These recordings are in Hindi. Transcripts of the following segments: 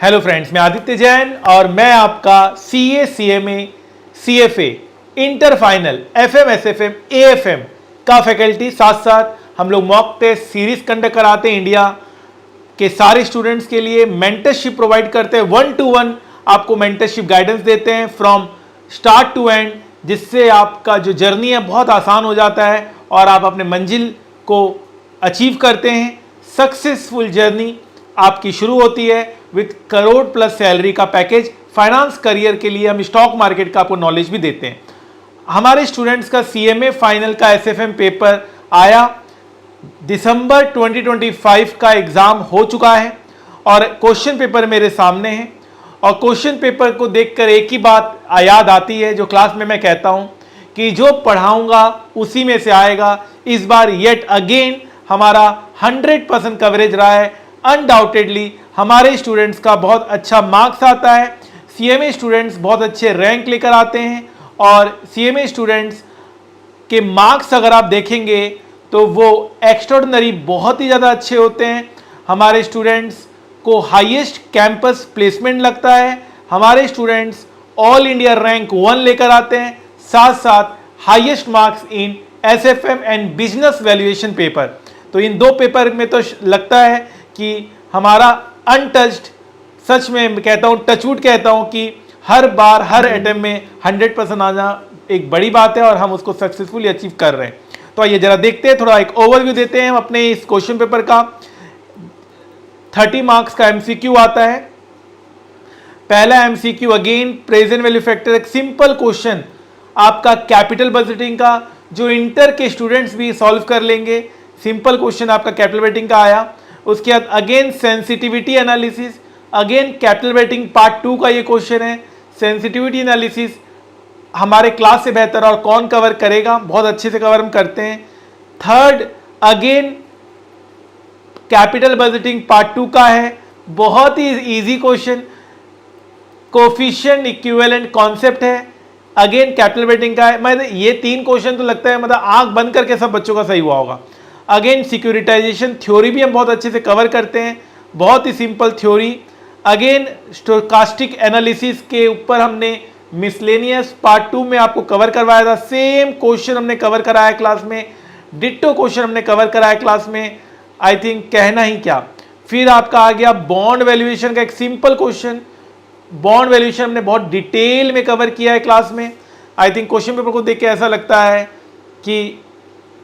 हेलो फ्रेंड्स, मैं आदित्य जैन और मैं आपका CA, CMA, CFA, inter final, FM, SFM, AFM का फैकल्टी। साथ साथ हम लोग मॉक टेस्ट सीरीज कंडक्ट कराते हैं। इंडिया के सारे स्टूडेंट्स के लिए मेंटरशिप प्रोवाइड करते हैं। 1-to-1 आपको मेंटरशिप गाइडेंस देते हैं फ्रॉम स्टार्ट टू एंड, जिससे आपका जो जर्नी है बहुत आसान हो जाता है और आप अपने मंजिल को अचीव करते हैं। सक्सेसफुल जर्नी आपकी शुरू होती है विथ करोड़ प्लस सैलरी का पैकेज। फाइनेंस करियर के लिए हम स्टॉक मार्केट का आपको नॉलेज भी देते हैं। हमारे स्टूडेंट्स का सीएमए फाइनल का एसएफएम पेपर आया, दिसंबर 2025 का एग्जाम हो चुका है और क्वेश्चन पेपर मेरे सामने है। और क्वेश्चन पेपर को देखकर एक ही बात याद आती है जो क्लास में मैं कहता हूं कि जो पढ़ाऊंगा उसी में से आएगा। इस बार येट अगेन हमारा 100% कवरेज रहा है। अनडाउटेडली हमारे स्टूडेंट्स का बहुत अच्छा मार्क्स आता है। सीएमए स्टूडेंट्स बहुत अच्छे रैंक लेकर आते हैं और सीएमए स्टूडेंट्स के मार्क्स अगर आप देखेंगे तो वो एक्स्ट्राऑर्डिनरी बहुत ही ज़्यादा अच्छे होते हैं। हमारे स्टूडेंट्स को हाईएस्ट कैंपस प्लेसमेंट लगता है। हमारे स्टूडेंट्स ऑल इंडिया रैंक 1 लेकर आते हैं, साथ साथ highest marks in SFM and business valuation paper. तो इन दो पेपर में तो लगता है कि हमारा अनटच्ड, सच में कहता हूँ, टचवुड कहता हूँ कि हर बार हर अटेम्प्ट में 100% आना एक बड़ी बात है और हम उसको सक्सेसफुली अचीव कर रहे हैं। तो आइए जरा देखते हैं, थोड़ा एक ओवरव्यू देते हैं हम अपने इस क्वेश्चन पेपर का। 30 मार्क्स का एमसीक्यू आता है। पहला MCQ again present value factor, एक सिंपल क्वेश्चन आपका कैपिटल बजटिंग का, जो इंटर के स्टूडेंट्स भी सॉल्व कर लेंगे। सिंपल क्वेश्चन आपका कैपिटल बजटिंग का आया। उसके बाद again sensitivity analysis, again capital budgeting part 2 का ये क्वेश्चन है। सेंसिटिविटी एनालिसिस हमारे क्लास से बेहतर और कौन कवर करेगा, बहुत अच्छे से कवर हम करते हैं। Third again capital budgeting part 2 का है, बहुत ही easy question, coefficient equivalent concept है, अगेन कैपिटल बजटिंग का है। मतलब ये 3 क्वेश्चन तो लगता है मतलब आंख बंद करके सब बच्चों का सही हुआ होगा। अगेन सिक्योरिटाइजेशन थ्योरी भी हम बहुत अच्छे से कवर करते हैं, बहुत ही simple theory. Again stochastic analysis के ऊपर हमने मिसलेनियस पार्ट 2 में आपको कवर करवाया था। सेम क्वेश्चन हमने कवर कराया क्लास में, डिट्टो क्वेश्चन हमने कवर कराया क्लास में, आई थिंक कहना ही क्या। फिर आपका आ गया बॉन्ड वैल्यूएशन का एक सिंपल क्वेश्चन। बॉन्ड वैल्यूएशन हमने बहुत डिटेल में कवर किया है क्लास में। आई थिंक क्वेश्चन पेपर को देख के ऐसा लगता है कि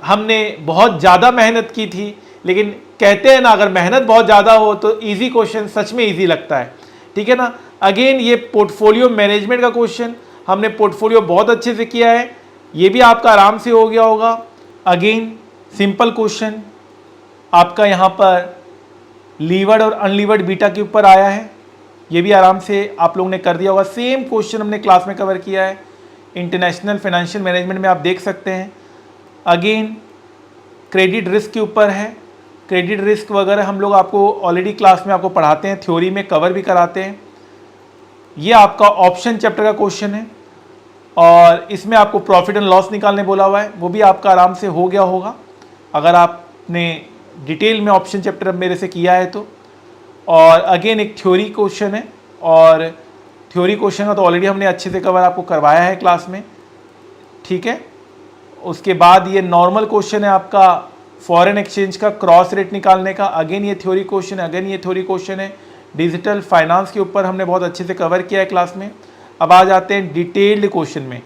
हमने बहुत ज़्यादा मेहनत की थी, लेकिन कहते हैं ना, अगर मेहनत बहुत ज़्यादा हो तो इजी क्वेश्चन सच में इजी लगता है, ठीक है ना। अगेन ये पोर्टफोलियो मैनेजमेंट का क्वेश्चन, हमने पोर्टफोलियो बहुत अच्छे से किया है, ये भी आपका आराम से हो गया होगा। अगेन सिंपल क्वेश्चन आपका यहाँ पर लीवर्ड और अनलीवर्ड बीटा के ऊपर आया है, ये भी आराम से आप लोगों ने कर दिया होगा। सेम क्वेश्चन हमने क्लास में कवर किया है। इंटरनेशनल फाइनेंशियल मैनेजमेंट में आप देख सकते हैं। अगेन क्रेडिट रिस्क के ऊपर है, क्रेडिट रिस्क वगैरह हम लोग आपको ऑलरेडी क्लास में आपको पढ़ाते हैं, थ्योरी में कवर भी कराते हैं। ये आपका ऑप्शन चैप्टर का क्वेश्चन है और इसमें आपको प्रॉफिट एंड लॉस निकालने बोला हुआ है, वो भी आपका आराम से हो गया होगा अगर आपने डिटेल में ऑप्शन चैप्टर मेरे से किया है तो। और अगेन एक थ्योरी क्वेश्चन है और थ्योरी क्वेश्चन का तो ऑलरेडी हमने अच्छे से कवर आपको करवाया है क्लास में, ठीक है। उसके बाद ये नॉर्मल क्वेश्चन है आपका फॉरेन एक्सचेंज का क्रॉस रेट निकालने का, अगेन ये थ्योरी क्वेश्चन है, अगेन ये थ्योरी क्वेश्चन है। डिजिटल फाइनेंस के ऊपर हमने बहुत अच्छे से कवर किया है क्लास में। अब आ जाते हैं डिटेल्ड क्वेश्चन में।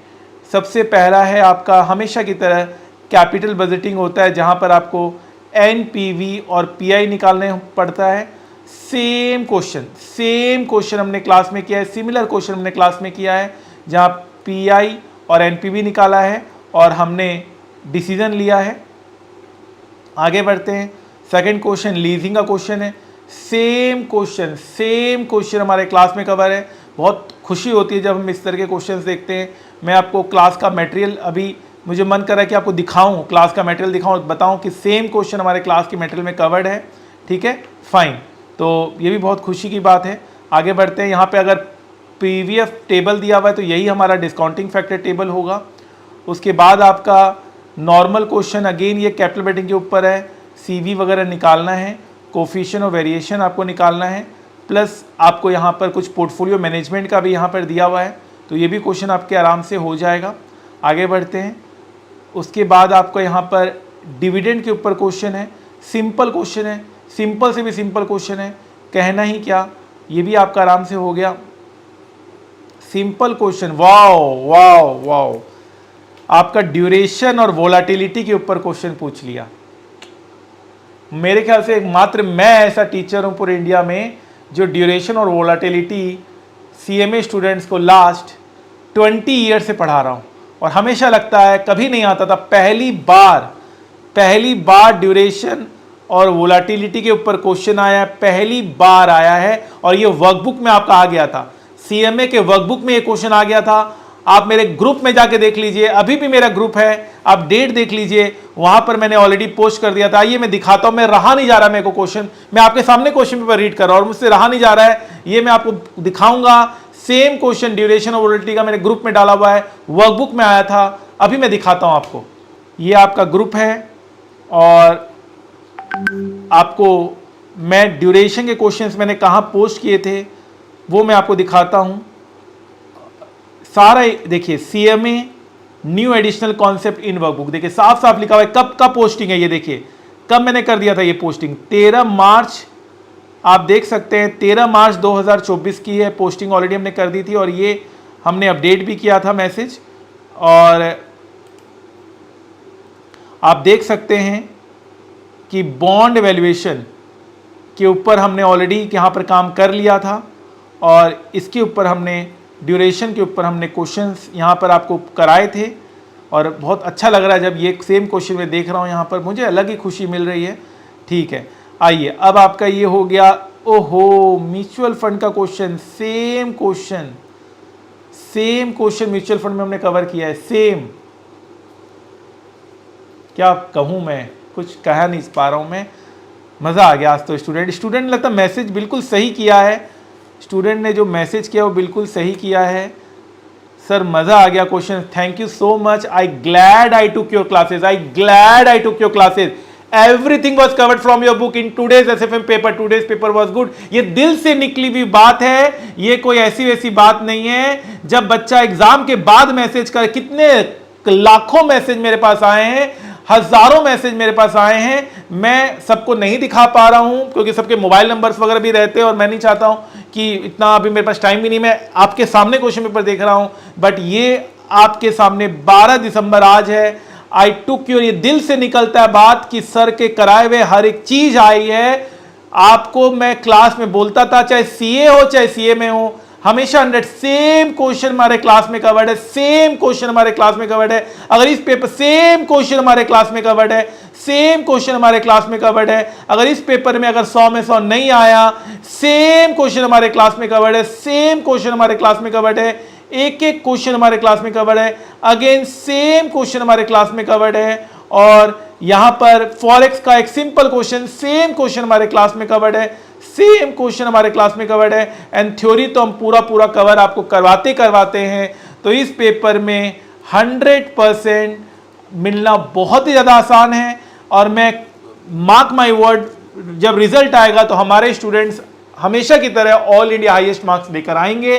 सबसे पहला है आपका, हमेशा की तरह कैपिटल बजटिंग होता है, जहाँ पर आपको एनपीवी और पीआई निकालने पड़ता है। सेम क्वेश्चन हमने क्लास में किया है, सिमिलर क्वेश्चन हमने क्लास में किया है, जहाँ पीआई और एनपीवी निकाला है और हमने डिसीजन लिया है। आगे बढ़ते हैं। सेकंड क्वेश्चन लीजिंग का क्वेश्चन है। सेम क्वेश्चन हमारे क्लास में कवर है। बहुत खुशी होती है जब हम इस तरह के क्वेश्चंस देखते हैं। मैं आपको क्लास का मटेरियल, अभी मुझे मन कर रहा है कि आपको दिखाऊं, क्लास का मटेरियल दिखाऊं, बताऊं कि सेम क्वेश्चन हमारे क्लास के मटेरियल में कवर्ड है, ठीक है, फाइन। तो ये भी बहुत खुशी की बात है। आगे बढ़ते हैं। यहाँ पे अगर पीवीएफ टेबल दिया हुआ है तो यही हमारा डिस्काउंटिंग फैक्टर टेबल होगा। उसके बाद आपका नॉर्मल क्वेश्चन, अगेन ये कैपिटल बजटिंग के ऊपर है, सीवी वगैरह निकालना है, कोफिशिएंट और वेरिएशन आपको निकालना है। प्लस आपको यहाँ पर कुछ पोर्टफोलियो मैनेजमेंट का भी यहाँ पर दिया हुआ है, तो ये भी क्वेश्चन आपके आराम से हो जाएगा। आगे बढ़ते हैं। उसके बाद आपको यहाँ पर डिविडेंड के ऊपर क्वेश्चन है, सिंपल क्वेश्चन है, सिंपल से भी सिंपल क्वेश्चन है, कहना ही क्या, ये भी आपका आराम से हो गया। Simple question, wow wow wow, आपका ड्यूरेशन और वोलाटिलिटी के ऊपर क्वेश्चन पूछ लिया। मेरे ख्याल से मात्र मैं ऐसा टीचर हूं पूरे इंडिया में जो ड्यूरेशन और वोलाटिलिटी सीएमए स्टूडेंट्स को लास्ट 20 ईयर से पढ़ा रहा हूं, और हमेशा लगता है कभी नहीं आता था, पहली बार ड्यूरेशन और वोलाटिलिटी के ऊपर क्वेश्चन आया है, पहली बार आया है, और ये वर्कबुक में आपका आ गया था, सीएमए के वर्कबुक में ये क्वेश्चन आ गया था। आप मेरे ग्रुप में जाके देख लीजिए, अभी भी मेरा ग्रुप है, आप डेट देख लीजिए, वहां पर मैंने ऑलरेडी पोस्ट कर दिया था। आइए मैं दिखाता हूं, मैं रहा नहीं जा रहा मेरे को क्वेश्चन, मैं आपके सामने क्वेश्चन पेपर रीड कर रहा हूं और मुझसे रहा नहीं जा रहा है, ये मैं आपको दिखाऊंगा। सेम क्वेश्चन ड्यूरेशन और वोलेटिलिटी का मैंने ग्रुप में डाला हुआ है, वर्कबुक में आया था, अभी मैं दिखाता हूं आपको। ये आपका ग्रुप है और आपको मैं ड्यूरेशन के क्वेश्चंस मैंने कहां पोस्ट किए थे वो मैं आपको दिखाता हूं। सारा देखिए, CMA new additional concept in workbook, देखिए साफ साफ लिखा हुआ है कब का पोस्टिंग है, ये देखिए कब मैंने कर दिया था ये पोस्टिंग, 13 मार्च, आप देख सकते हैं 13 मार्च 2024 की है पोस्टिंग, ऑलरेडी हमने कर दी थी, और ये हमने अपडेट भी किया था मैसेज, और आप देख सकते हैं कि बॉन्ड वैल्यूएशन के ऊपर हमने ऑलरेडी यहाँ पर काम कर लिया था, और इसके ऊपर हमने ड्यूरेशन के ऊपर हमने क्वेश्चंस यहाँ पर आपको कराए थे, और बहुत अच्छा लग रहा है जब ये सेम क्वेश्चन मैं देख रहा हूँ यहाँ पर, मुझे अलग ही खुशी मिल रही है। ठीक है, आइए अब आपका ये हो गया। ओहो, म्यूचुअल फंड का question, same question mutual fund में हमने कवर किया है, सेम, क्या कहूँ मैं, कुछ कह नहीं पा रहा हूँ मैं, मज़ा आ गया आज तो। स्टूडेंट लगता है मैसेज बिल्कुल सही किया है, स्टूडेंट ने जो मैसेज किया वो बिल्कुल सही किया है। सर मज़ा आ गया question, thank you so much, I glad I took your classes, everything was covered from your book in today's SFM paper, today's paper was good. ये दिल से निकली हुई बात है, ये कोई ऐसी वैसी बात नहीं है। जब बच्चा एग्जाम के बाद मैसेज कर, कितने लाखों मैसेज मेरे पास आए हैं, हजारों मैसेज मेरे पास आए हैं, मैं सबको नहीं दिखा पा रहा हूं क्योंकि सबके मोबाइल नंबर्स वगैरह भी रहते हैं, और मैं नहीं चाहता हूं कि इतना, अभी मेरे पास टाइम भी नहीं, मैं आपके सामने क्वेश्चन पेपर देख रहा हूं, बट ये आपके सामने 12 दिसंबर आज है। आई टुक योर, ये दिल से निकलता है बात कि सर के कराए हुए हर एक चीज आई है। आपको मैं क्लास में बोलता था, चाहे सीए हो चाहे सीए में हो, हमेशा 100 सेम क्वेश्चन हमारे क्लास में कवर्ड है, सेम क्वेश्चन हमारे क्लास में कवर्ड है। अगर इस पेपर सेम क्वेश्चन हमारे क्लास में कवर्ड है, सेम क्वेश्चन हमारे क्लास में कवर्ड है। अगर इस पेपर में अगर 100 में 100 नहीं आया, सेम क्वेश्चन हमारे क्लास में कवर्ड है, सेम क्वेश्चन हमारे क्लास में कवर्ड है, एक एक क्वेश्चन हमारे क्लास में कवर्ड है, अगेन सेम क्वेश्चन हमारे क्लास में कवर्ड है। और यहां पर फॉरेक्स का एक सिंपल क्वेश्चन, सेम क्वेश्चन हमारे क्लास में कवर्ड है, सेम क्वेश्चन हमारे क्लास में कवर्ड है। एंड थ्योरी तो हम पूरा कवर आपको करवाते हैं। तो इस पेपर में 100% मिलना बहुत ही ज्यादा आसान है, और मैं मार्क माय वर्ड, जब रिजल्ट आएगा तो हमारे स्टूडेंट्स हमेशा की तरह ऑल इंडिया हाईएस्ट मार्क्स लेकर आएंगे।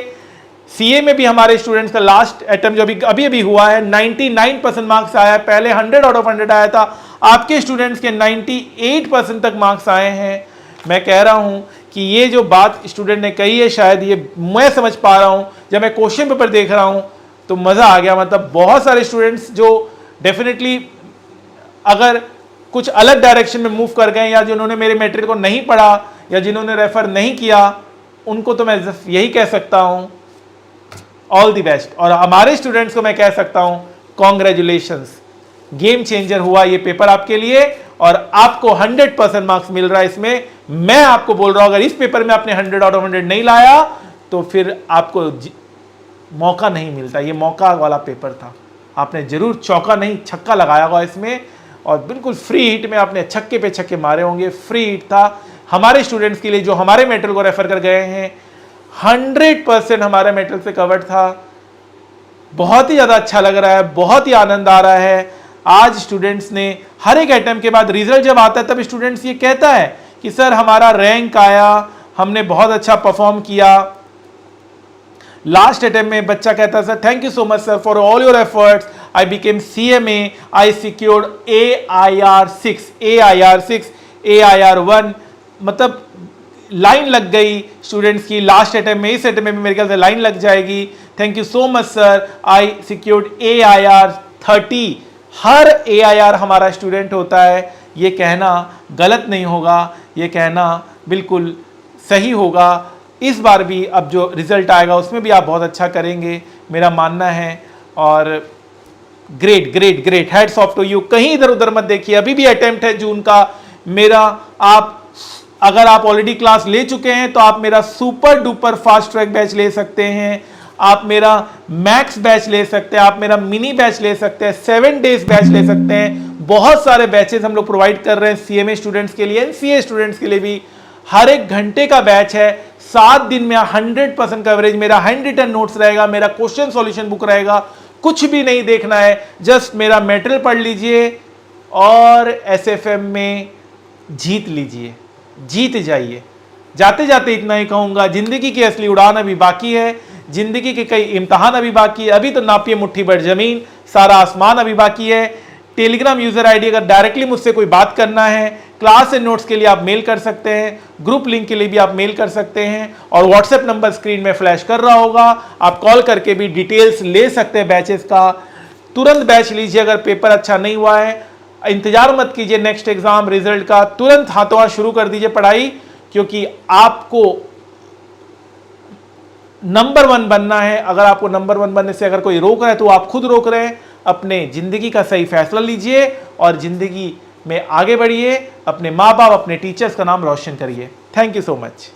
सीए में भी हमारे स्टूडेंट्स का लास्ट अटेम्प्ट जो अभी हुआ है 99% मार्क्स आया है, पहले 100 आउट ऑफ 100 आया था, आपके स्टूडेंट्स के 98% तक मार्क्स आए हैं। मैं कह रहा हूं कि ये जो बात स्टूडेंट ने कही है, शायद ये मैं समझ पा रहा हूं, जब मैं क्वेश्चन पेपर देख रहा हूं तो मजा आ गया। मतलब बहुत सारे स्टूडेंट्स जो डेफिनेटली अगर कुछ अलग डायरेक्शन में मूव कर गए, या जिन्होंने मेरे मटेरियल को नहीं पढ़ा या जिन्होंने रेफर नहीं किया, उनको तो मैं यही कह सकता हूं ऑल द बेस्ट। और हमारे स्टूडेंट्स को मैं कह सकता हूं कॉन्ग्रेचुलेशंस, गेम चेंजर हुआ ये पेपर आपके लिए, और आपको 100% मार्क्स मिल रहा है इसमें। मैं आपको बोल रहा हूं, अगर इस पेपर में आपने 100 आउट ऑफ 100 नहीं लाया तो फिर आपको मौका नहीं मिलता। ये मौका वाला पेपर था, आपने जरूर चौका नहीं छक्का लगाया होगा इसमें, और बिल्कुल फ्री हिट में आपने छक्के पे छक्के मारे होंगे। फ्री हिट था हमारे स्टूडेंट्स के लिए जो हमारे मेटेरियल को रेफर कर गए हैं, 100% हमारे मेटेरियल से कवर्ड था। बहुत ही ज़्यादा अच्छा लग रहा है, बहुत ही आनंद आ रहा है। आज स्टूडेंट्स ने हर एक अटेम्प्ट के बाद रिजल्ट जब आता है तब स्टूडेंट्स ये कहता है कि सर हमारा रैंक आया, हमने बहुत अच्छा परफॉर्म किया। लास्ट अटेम्प्ट में बच्चा कहता sir thank you so much sir for all your efforts, I became CMA, I secured AIR6, AIR1, मतलब लाइन लग गई स्टूडेंट्स की लास्ट अटेम्प्ट में। इस अटेम्प्ट में मेरे ख्याल से लाइन लग जाएगी। Thank you so much sir, I secured AIR30। Her AIR हमारा स्टूडेंट होता है, ये कहना गलत नहीं होगा, ये कहना बिल्कुल सही होगा। इस बार भी अब जो रिजल्ट आएगा उसमें भी आप बहुत अच्छा करेंगे, मेरा मानना है। और great great great, heads off to you. कहीं इधर उधर मत देखिए, अभी भी अटेम्प्ट है जून का मेरा। आप अगर आप ऑलरेडी क्लास ले चुके हैं तो आप मेरा super duper fast track batch ले सकते हैं, आप मेरा मैक्स बैच ले सकते हैं, आप मेरा मिनी बैच ले सकते हैं, 7 डेज बैच ले सकते हैं। बहुत सारे बैचेस हम लोग प्रोवाइड कर रहे हैं CMA स्टूडेंट्स के लिए, NCA स्टूडेंट्स के लिए भी। हर एक घंटे का बैच है, 7 दिन में 100% कवरेज, मेरा हैंड रिटन नोट्स रहेगा, मेरा क्वेश्चन सॉल्यूशन बुक रहेगा। कुछ भी नहीं देखना है, जस्ट मेरा मटेरियल पढ़ लीजिए और SFM में जीत लीजिए, जीत जाइए। जाते जाते इतना ही कहूंगा, जिंदगी की असली उड़ान अभी बाकी है, जिंदगी के कई इम्तहान अभी बाकी है। अभी तो नापिए मुट्ठी भर जमीन, सारा आसमान अभी बाकी है। टेलीग्राम यूजर आईडी, अगर डायरेक्टली मुझसे कोई बात करना है, क्लास एंड नोट्स के लिए आप मेल कर सकते हैं, ग्रुप लिंक के लिए भी आप मेल कर सकते हैं, और व्हाट्सएप नंबर स्क्रीन में फ्लैश कर रहा होगा, आप कॉल करके भी डिटेल्स ले सकते हैं बैचेस का। तुरंत बैच लीजिए अगर पेपर अच्छा नहीं हुआ है, इंतजार मत कीजिए नेक्स्ट एग्जाम रिजल्ट का, तुरंत हाथों हाथ शुरू कर दीजिए पढ़ाई, क्योंकि आपको नंबर 1 बनना है। अगर आपको नंबर 1 बनने से अगर कोई रोक रहा है तो आप खुद रोक रहे हैं। अपने जिंदगी का सही फैसला लीजिए और जिंदगी में आगे बढ़िए, अपने माँ बाप, अपने टीचर्स का नाम रोशन करिए। Thank you so much.